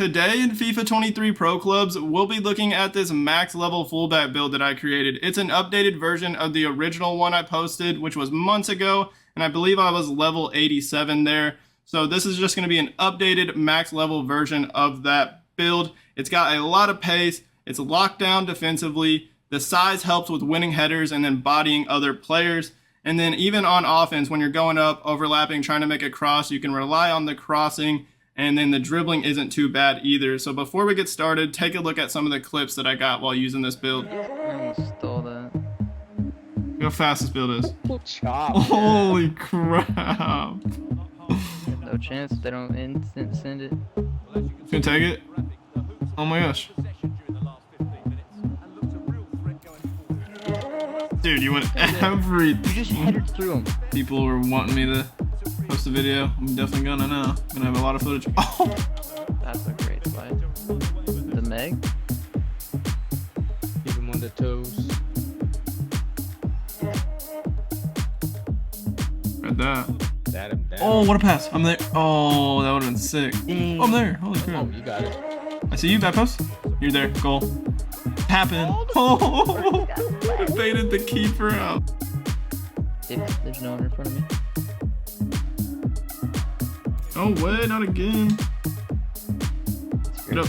Today in FIFA 23 Pro Clubs, we'll be looking at this max level fullback build that I created. It's an updated version of the original one I posted, which was months ago, and I believe I was level 87 there. So this is just going to be an updated max level version of that build. It's got a lot of pace, it's locked down defensively, the size helps with winning headers and then bodying other players. And then even on offense, when you're going up, overlapping, trying to make a cross, you can rely on the crossing. And then the dribbling isn't too bad either. So before we get started, take a look at some of the clips that I got while using this build. I stole that. Look how fast this build is. Chop. Holy crap. No chance they don't instant send it. Gonna take it? Oh my gosh. Dude, you went everything. You just headed through him. People were wanting me to post a video. I'm definitely gonna now. I'm gonna have a lot of footage. Oh! That's a great slide. The Meg? Keep him on the toes. Read that. Sat him down. Oh, what a pass. I'm there. Oh, that would have been sick. Oh, I'm there. Holy crap. Oh, you got it. I see you, back post. You're there. Goal. Happen. Oh! Baited the keeper out. If there's no one in front of me. Oh, way, not again. Get up.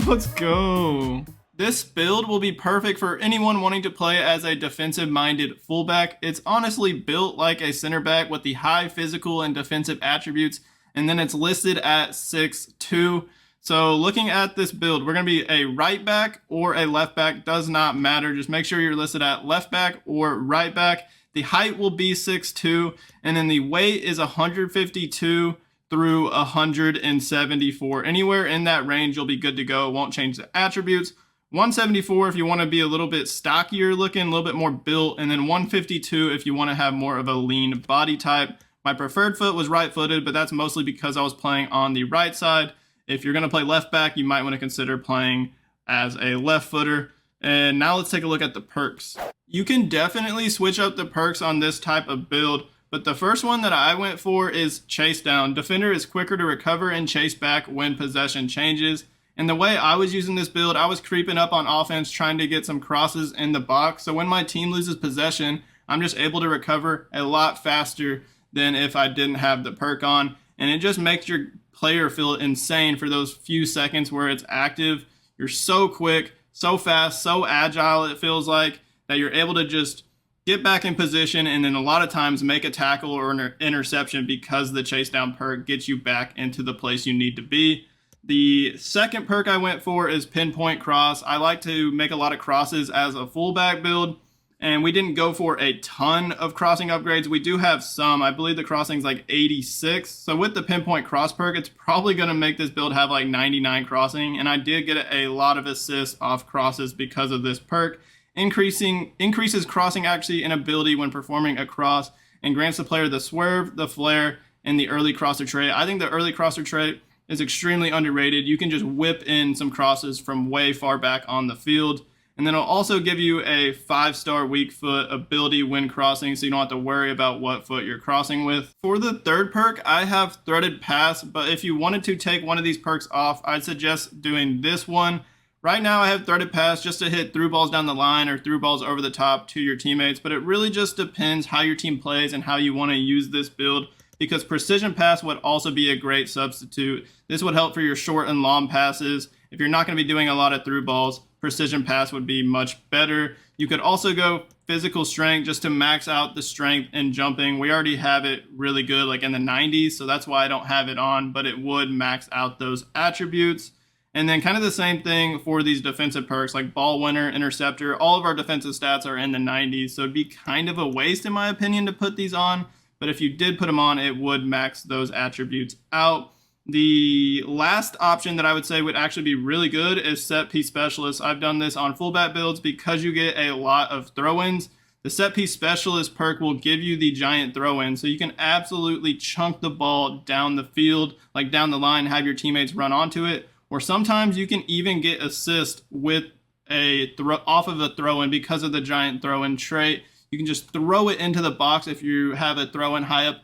Let's go. This build will be perfect for anyone wanting to play as a defensive-minded fullback. It's honestly built like a center back with the high physical and defensive attributes, and then it's listed at 6'2". So looking at this build, we're going to be a right back or a left back, does not matter. Just make sure you're listed at left back or right back. The height will be 6'2", and then the weight is 152 through 174. Anywhere in that range, you'll be good to go. It won't change the attributes. 174 if you want to be a little bit stockier looking, a little bit more built, and then 152 if you want to have more of a lean body type. My preferred foot was right-footed, but that's mostly because I was playing on the right side. If you're going to play left back, you might want to consider playing as a left footer. And now let's take a look at the perks. You can definitely switch up the perks on this type of build, but the first one that I went for is chase down. Defender is quicker to recover and chase back when possession changes. And the way I was using this build, I was creeping up on offense trying to get some crosses in the box. So when my team loses possession, I'm just able to recover a lot faster than if I didn't have the perk on. And it just makes your player feel insane for those few seconds where it's active. You're so quick, so fast, so agile, it feels like, that you're able to just get back in position and then a lot of times make a tackle or an interception because the chase down perk gets you back into the place you need to be. The second perk I went for is pinpoint cross. I like to make a lot of crosses as a fullback build, and we didn't go for a ton of crossing upgrades. We do have some. I believe the crossing's like 86. So with the pinpoint cross perk, it's probably going to make this build have like 99 crossing, and I did get a lot of assists off crosses because of this perk. Increases crossing accuracy and ability when performing a cross, and grants the player the swerve, the flare, and the early crosser trait. I think the early crosser trait is extremely underrated. You can just whip in some crosses from way far back on the field. And then it'll also give you a 5-star weak foot ability when crossing, so you don't have to worry about what foot you're crossing with. For the third perk, I have threaded pass, but if you wanted to take one of these perks off, I'd suggest doing this one. Right now I have threaded pass just to hit through balls down the line or through balls over the top to your teammates, but it really just depends how your team plays and how you want to use this build, because precision pass would also be a great substitute. This would help for your short and long passes. If you're not going to be doing a lot of through balls, precision pass would be much better. You could also go physical strength just to max out the strength and jumping. We already have it really good, like in the 90s, so that's why I don't have it on, but it would max out those attributes. And then kind of the same thing for these defensive perks like ball winner, interceptor. All of our defensive stats are in the 90s, so it'd be kind of a waste in my opinion to put these on. But if you did put them on, it would max those attributes out. The last option that I would say would actually be really good is set piece specialist. I've done this on fullback builds because you get a lot of throw-ins. The set piece specialist perk will give you the giant throw-in, so you can absolutely chunk the ball down the field, like down the line, have your teammates run onto it. Or sometimes you can even get assist with a off of a throw-in because of the giant throw-in trait. You can just throw it into the box if you have a throw-in high up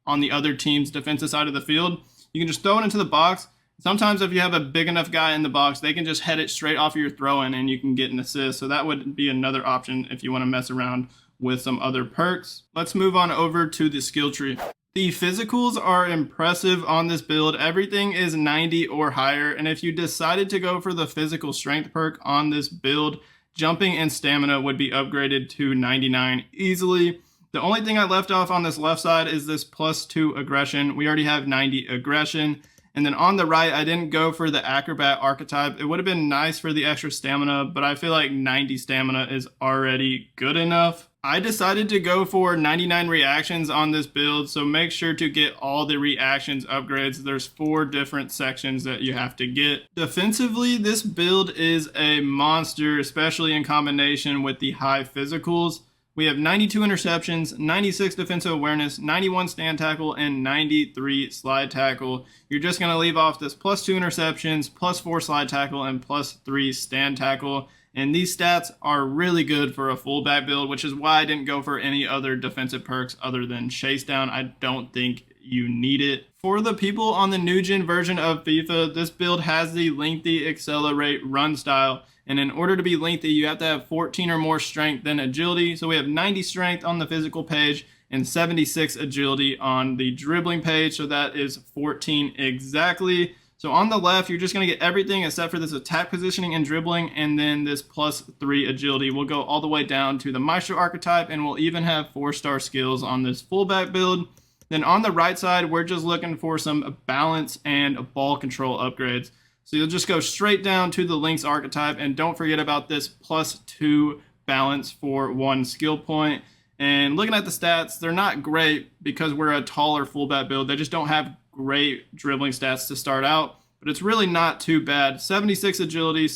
on the other team's defensive side of the field. You can just throw it into the box, Sometimes if you have a big enough guy in the box, they can just head it straight off of your throw-in and you can get an assist. So that would be another option if you want to mess around with some other perks. Let's move on over to the skill tree. The physicals are impressive on this build. Everything is 90 or higher. And if you decided to go for the physical strength perk on this build, jumping and stamina would be upgraded to 99 easily. The only thing I left off on this left side is this +2 aggression. We already have 90 aggression. And then on the right, I didn't go for the acrobat archetype. It would have been nice for the extra stamina, but I feel like 90 stamina is already good enough. I decided to go for 99 reactions on this build, so make sure to get all the reactions upgrades. There's 4 different sections that you have to get. Defensively, this build is a monster, especially in combination with the high physicals. We have 92 interceptions, 96 defensive awareness, 91 stand tackle, and 93 slide tackle. You're just going to leave off this +2 interceptions, +4 slide tackle, and +3 stand tackle. And these stats are really good for a fullback build, which is why I didn't go for any other defensive perks other than chase down. I don't think you need it. For the people on the new gen version of FIFA, this build has the lengthy accelerate run style. And in order to be lengthy, you have to have 14 or more strength than agility. So we have 90 strength on the physical page and 76 agility on the dribbling page. So that is 14 exactly. So on the left, you're just going to get everything except for this attack positioning and dribbling, and then this +3 agility. We'll go all the way down to the Maestro archetype, and we'll even have 4-star skills on this fullback build. Then on the right side, we're just looking for some balance and ball control upgrades. So you'll just go straight down to the Lynx archetype, and don't forget about this +2 balance for 1 skill point. And looking at the stats, they're not great because we're a taller fullback build. They just don't have great dribbling stats to start out, but it's really not too bad. 76 agility,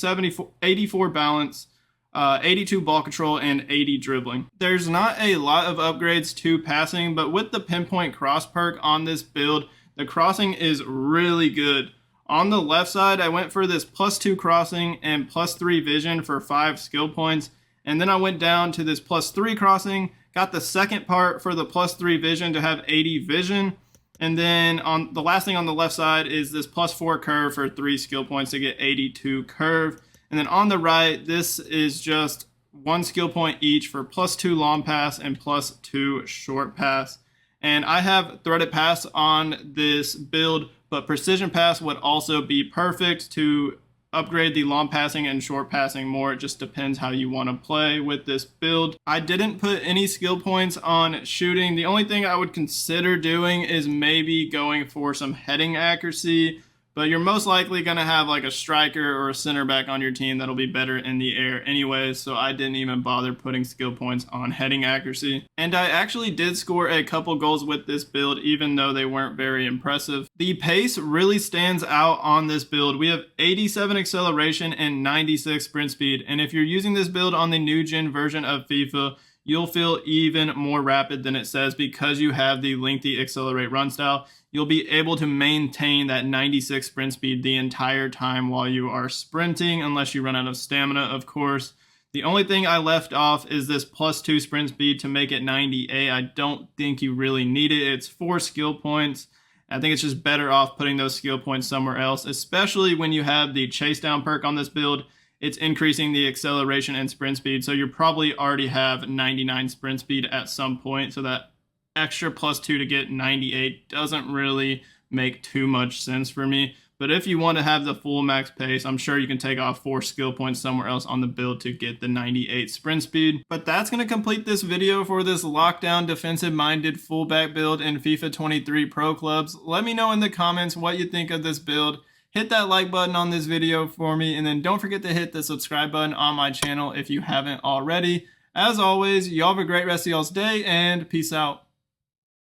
84 balance, 82 ball control, and 80 dribbling. There's not a lot of upgrades to passing, but with the pinpoint cross perk on this build, the crossing is really good. On the left side, I went for this +2 crossing and +3 vision for 5 skill points. And then I went down to this +3 crossing, got the second part for the +3 vision to have 80 vision. And then on the last thing on the left side is this +4 curve for 3 skill points to get 82 curve. And then on the right, this is just 1 skill point each for +2 long pass and +2 short pass. And I have threaded pass on this build, but precision pass would also be perfect to upgrade the long passing and short passing more. It just depends how you want to play with this build. I didn't put any skill points on shooting. The only thing I would consider doing is maybe going for some heading accuracy, but you're most likely going to have like a striker or a center back on your team that'll be better in the air anyways, so I didn't even bother putting skill points on heading accuracy. And I actually did score a couple goals with this build, even though they weren't very impressive. The pace really stands out on this build. We have 87 acceleration and 96 sprint speed, and if you're using this build on the new gen version of FIFA, you'll feel even more rapid than it says because you have the lengthy accelerate run style. You'll be able to maintain that 96 sprint speed the entire time while you are sprinting, unless you run out of stamina, of course. The only thing I left off is this +2 sprint speed to make it 90A. I don't think you really need it. It's 4 skill points. I think it's just better off putting those skill points somewhere else, especially when you have the chase down perk on this build. It's increasing the acceleration and sprint speed, so you probably already have 99 sprint speed at some point, so that extra +2 to get 98 doesn't really make too much sense for me. But if you want to have the full max pace, I'm sure you can take off 4 skill points somewhere else on the build to get the 98 sprint speed. But that's going to complete this video for this lockdown defensive minded fullback build in FIFA 23 Pro Clubs. Let me know in the comments what you think of this build. Hit that like button on this video for me, and then don't forget to hit the subscribe button on my channel if you haven't already. As always, y'all have a great rest of y'all's day, and peace out.